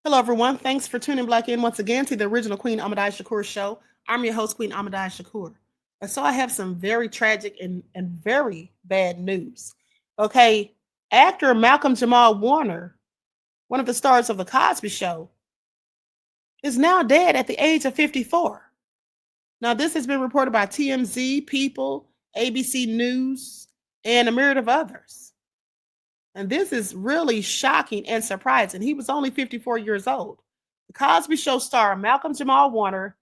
Hello, everyone. Thanks for tuning back in once again to the original Queen Ahmadiyyah Shakur show. I'm your host, Queen Ahmadiyyah Shakur. And so I have some very tragic and very bad news. Okay, actor Malcolm-Jamal Warner, one of the stars of The Cosby Show, is now dead at the age of 54. Now, this has been reported by TMZ, People, ABC News, and a myriad of others. And this is really shocking and surprising. He was only 54 years old. The Cosby Show star Malcolm-Jamal Warner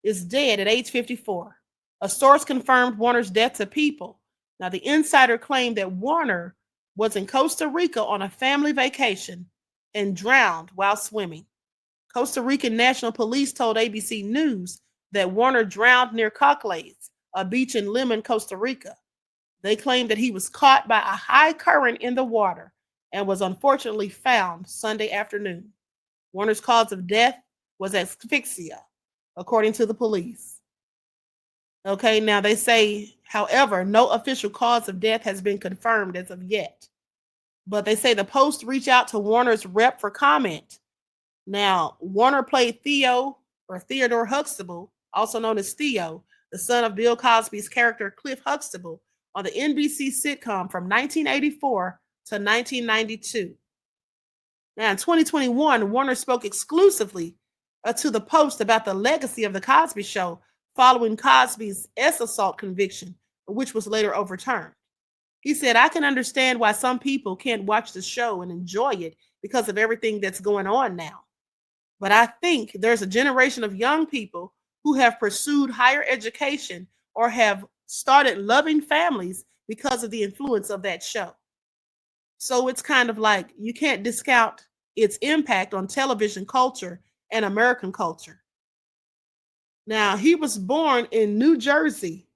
is dead at age 54. A source confirmed Warner's death to People. Now, the insider claimed that Warner was in Costa Rica on a family vacation and drowned while swimming. Costa Rican National Police told ABC News that Warner drowned near Cocles, a beach in Limon, Costa Rica. They claimed that he was caught by a high current in the water and was unfortunately found Sunday afternoon. Warner's cause of death was asphyxia, according to the police. Okay, now they say, however, no official cause of death has been confirmed as of yet. But they say the Post reached out to Warner's rep for comment. Now, Warner played Theo or Theodore Huxtable, also known as Theo, the son of Bill Cosby's character Cliff Huxtable, on the NBC sitcom from 1984 to 1992. Now, in 2021, Warner spoke exclusively to the Post about the legacy of The Cosby Show following Cosby's assault conviction, which was later overturned. He said, I can understand why some people can't watch the show and enjoy it because of everything that's going on now. But I think there's a generation of young people who have pursued higher education or have started loving families because of the influence of that show. So it's kind of like you can't discount its impact on television culture and American culture. Now, he was born in New Jersey,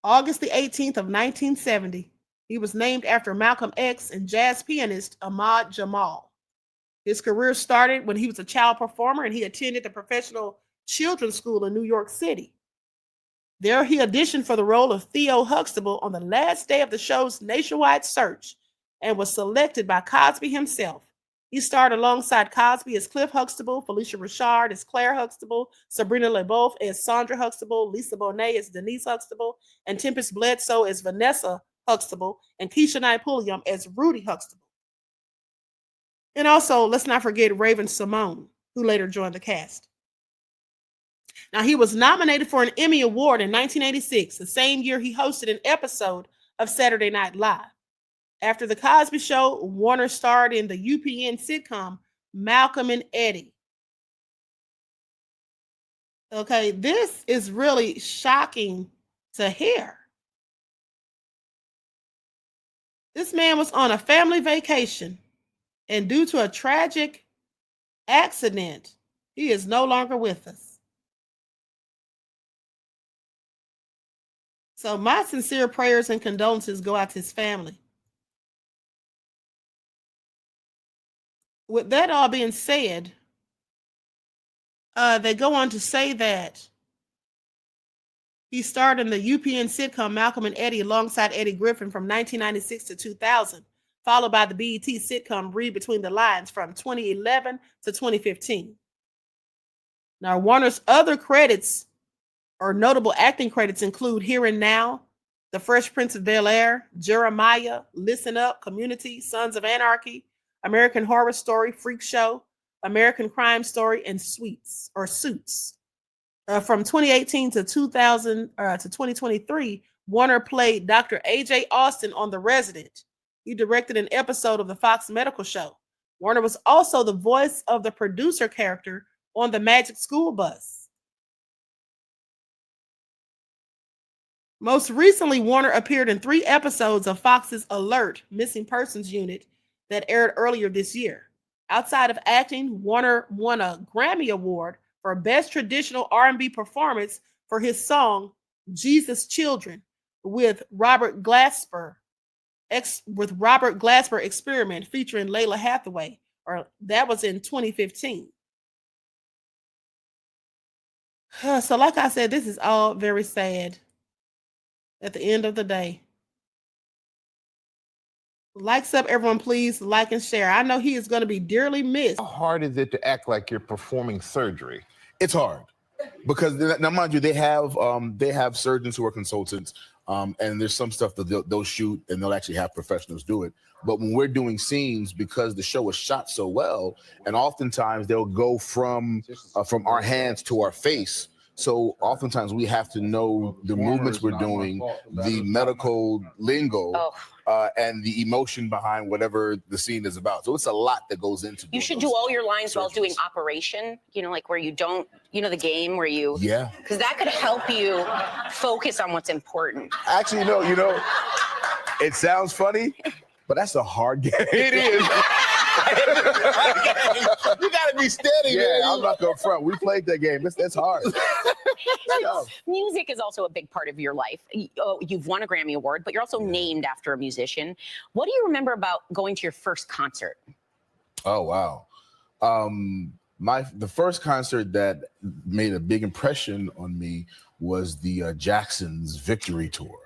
August the 18th of 1970. He was named after Malcolm X and jazz pianist Ahmad-Jamal. His career started when he was a child performer and he attended the Professional Children's School in New York City. There he auditioned for the role of Theo Huxtable on the last day of the show's nationwide search and was selected by Cosby himself. He starred alongside Cosby as Cliff Huxtable, Felicia Richard as Claire Huxtable, Sabrina LeBeouf as Sandra Huxtable, Lisa Bonet as Denise Huxtable, and Tempest Bledsoe as Vanessa Huxtable, and Keisha Knight Pulliam as Rudy Huxtable. And also, let's not forget Raven Simone, who later joined the cast. Now, he was nominated for an Emmy Award in 1986, the same year he hosted an episode of Saturday Night Live. After The Cosby Show, Warner starred in the UPN sitcom Malcolm and Eddie. Okay, this is really shocking to hear. This man was on a family vacation, and due to a tragic accident, he is no longer with us. So my sincere prayers and condolences go out to his family. With that all being said, they go on to say that he starred in the UPN sitcom Malcolm and Eddie alongside Eddie Griffin from 1996 to 2000, followed by the BET sitcom Read Between the Lines from 2011 to 2015. Now, Warner's other credits or notable acting credits include Here and Now, The Fresh Prince of Bel-Air, Jeremiah, Listen Up, Community, Sons of Anarchy, American Horror Story, Freak Show, American Crime Story, and Suits. From 2018 to 2023, Warner played Dr. A.J. Austin on The Resident. He directed an episode of the Fox Medical Show. Warner was also the voice of the producer character on the Magic School Bus. Most recently, Warner appeared in 3 episodes of Fox's Alert Missing Persons Unit that aired earlier this year. Outside of acting, Warner won a Grammy Award for Best Traditional R&B Performance for his song Jesus Children with Robert Glasper Experiment featuring Layla Hathaway, or that was in 2015. So like I said, this is all very sad at the end of the day. Likes up, everyone, please like and share. I know he is going to be dearly missed. How hard is it to act like you're performing surgery? It's hard because now, mind you, they have surgeons who are consultants, and there's some stuff that they'll shoot and they'll actually have professionals do it. But when we're doing scenes, because the show is shot so well, and oftentimes they'll go from our hands to our face. So oftentimes we have to know the movements we're doing, the medical lingo, and the emotion behind whatever the scene is about. So it's a lot that goes into. You should do all your lines while doing operation. You know, like where you don't, you know, the game where you. Yeah. Because that could help you focus on what's important. Actually, you know, it sounds funny, but that's a hard game. It is. You gotta be steady, man. I'm not going front. We played that game. It's hard. Music is also a big part of your life. You've won a Grammy Award, but you're also named after a musician. What do you remember about going to your first concert? Oh, wow. The first concert that made a big impression on me was the Jackson's Victory Tour.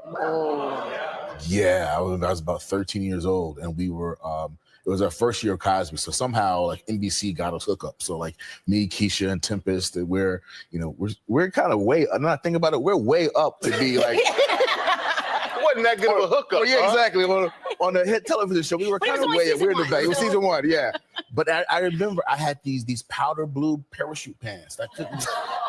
Oh. Yeah, I was about 13 years old, and we were it was our first year of Cosby, so somehow like NBC got us hooked up. So like me, Keisha, and Tempest, we're kind of way. I'm not thinking about it. We're way up to be like. Wasn't that good of a hookup? Oh yeah, exactly. On the hit television show, we were kind of way up. We're in the back. It was season 1, yeah. But I remember I had these powder blue parachute pants.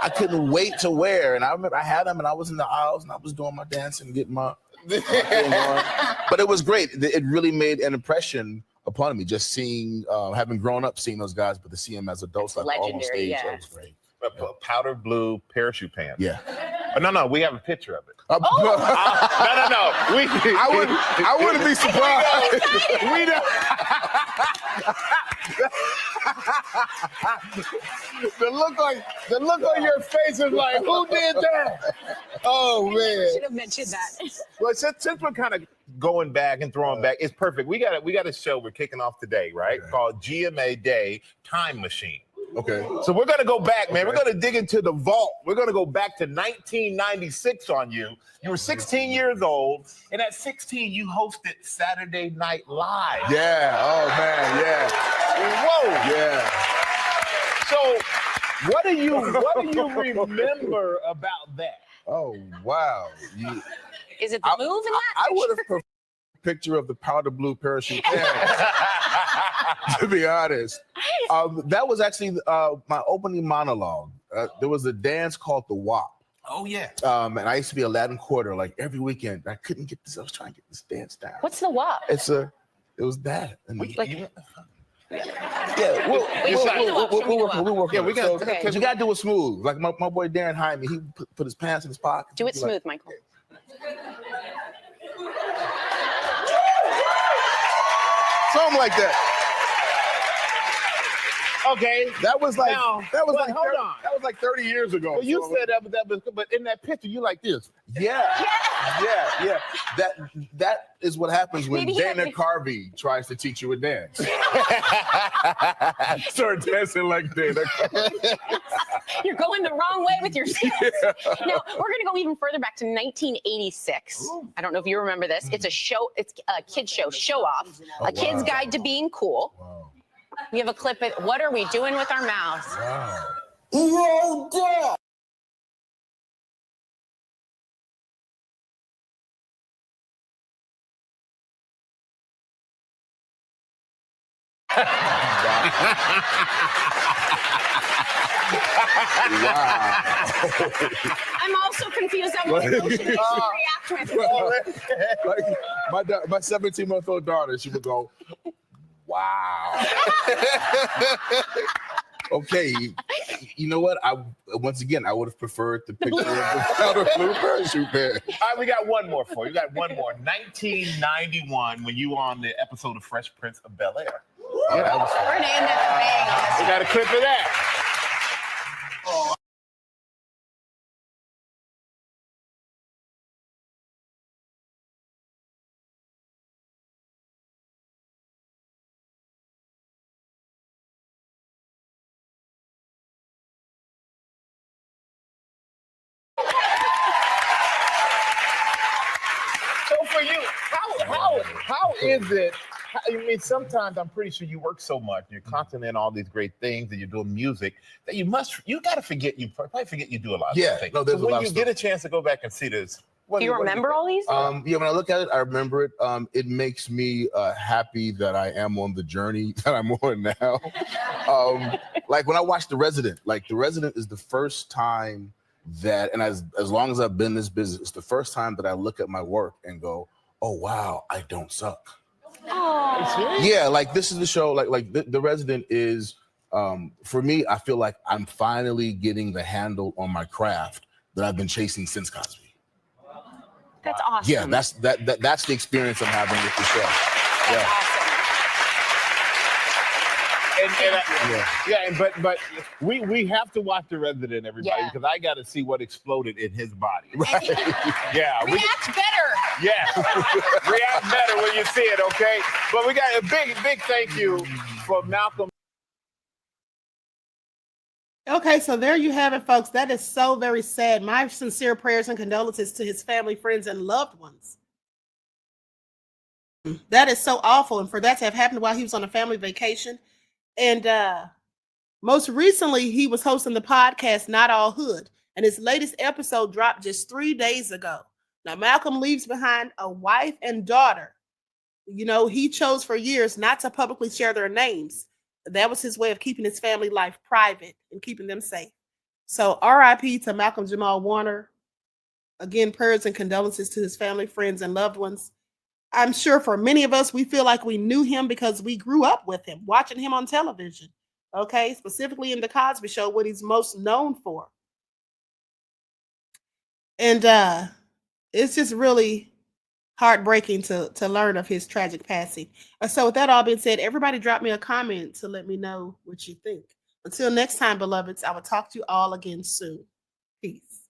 I couldn't wait to wear, and I remember I had them, and I was in the aisles, and I was doing my dance and getting my. But it was great. It really made an impression upon me, just seeing, having grown up seeing those guys, but to see them as adults, like almost stage, yeah. That was great. Powder blue parachute pants. Yeah. No, we have a picture of it. No. I wouldn't be surprised. We don't. the look on your face is like, who did that? Oh man! I should have mentioned that. Well, since we're kind of going back and throwing back, it's perfect. We got a show we're kicking off today, right? Okay. Called GMA Day Time Machine. Okay. So we're gonna go back, man. Okay. We're gonna dig into the vault. We're gonna go back to 1996 on you. You were 16 years old, and at 16 you hosted Saturday Night Live. Yeah. Oh man. Yeah. Whoa. Yeah. So, what do you remember about that? Oh wow. Is it the move in that? I would have preferred a picture of the powder blue parachute pants. To be honest, that was actually my opening monologue. There was a dance called the WAP. Oh yeah. And I used to be a Latin Quarter like every weekend. I couldn't get this. I was trying to get this dance down. What's the WAP? It was that. And Yeah, we'll work. Yeah, we got. Because you gotta do it smooth. Like my boy Darren Hyman, he put his pants in his pocket. Do it smooth, Michael. Something like that. Okay. That was like hold on. That was like 30 years ago. Well, you said that, but in that picture, you like this. Yeah. That is what happens when Dana Carvey tries to teach you a dance. Start dancing like Dana Carvey. You're going the wrong way with your stance. Yeah. Now, we're going to go even further back to 1986. Ooh. I don't know if you remember this. It's a show. It's a kid's show, Show Off, a kid's guide to being cool. Wow. We have a clip of What Are We Doing With Our Mouths? Wow. Yo, Dad. Wow. I'm also confused on what emotion she react with. Like my 17-month-old daughter, she would go, wow. Okay, you know what? Once again, I would have preferred the picture of the powder blue parachute pants. All right, we got one more for you. We got one more. 1991, when you were on the episode of Fresh Prince of Bel-Air. We're gonna end up bang on this. We got a clip of that. Oh. So for you, how is it? I mean, sometimes I'm pretty sure you work so much, you're constantly in all these great things, and you're doing music that you got to forget. You probably forget you do a lot. Yeah, of things. no, there's so a lot when of you get stuff. a chance to go back and see this, Do you remember all these? Yeah, when I look at it, I remember it. It makes me happy that I am on the journey that I'm on now. Like when I watch The Resident, like The Resident is the first time that, and as long as I've been in this business, it's the first time that I look at my work and go, oh wow, I don't suck. Oh. Yeah, like this is the show. Like the Resident is for me. I feel like I'm finally getting the handle on my craft that I've been chasing since Cosby. That's awesome. Yeah, that's the experience I'm having with the show. That's awesome. But we have to watch The Resident, everybody, because I got to see what exploded in his body. Right. Yeah. React better. Yeah. React better when you see it, okay? But we got a big thank you for Malcolm. Okay, so there you have it, folks. That is so very sad. My sincere prayers and condolences to his family, friends, and loved ones. That is so awful. And for that to have happened while he was on a family vacation. And most recently, he was hosting the podcast, Not All Hood. And his latest episode dropped just 3 days ago. Now, Malcolm leaves behind a wife and daughter. You know, he chose for years not to publicly share their names. That was his way of keeping his family life private and keeping them safe. So R.I.P. to Malcolm-Jamal Warner. Again, prayers and condolences to his family, friends, and loved ones. I'm sure for many of us, we feel like we knew him because we grew up with him, watching him on television. Okay, specifically in The Cosby Show, what he's most known for. And it's just really heartbreaking to learn of his tragic passing. So with that all being said, everybody drop me a comment to let me know what you think. Until next time, beloveds, I will talk to you all again soon. Peace.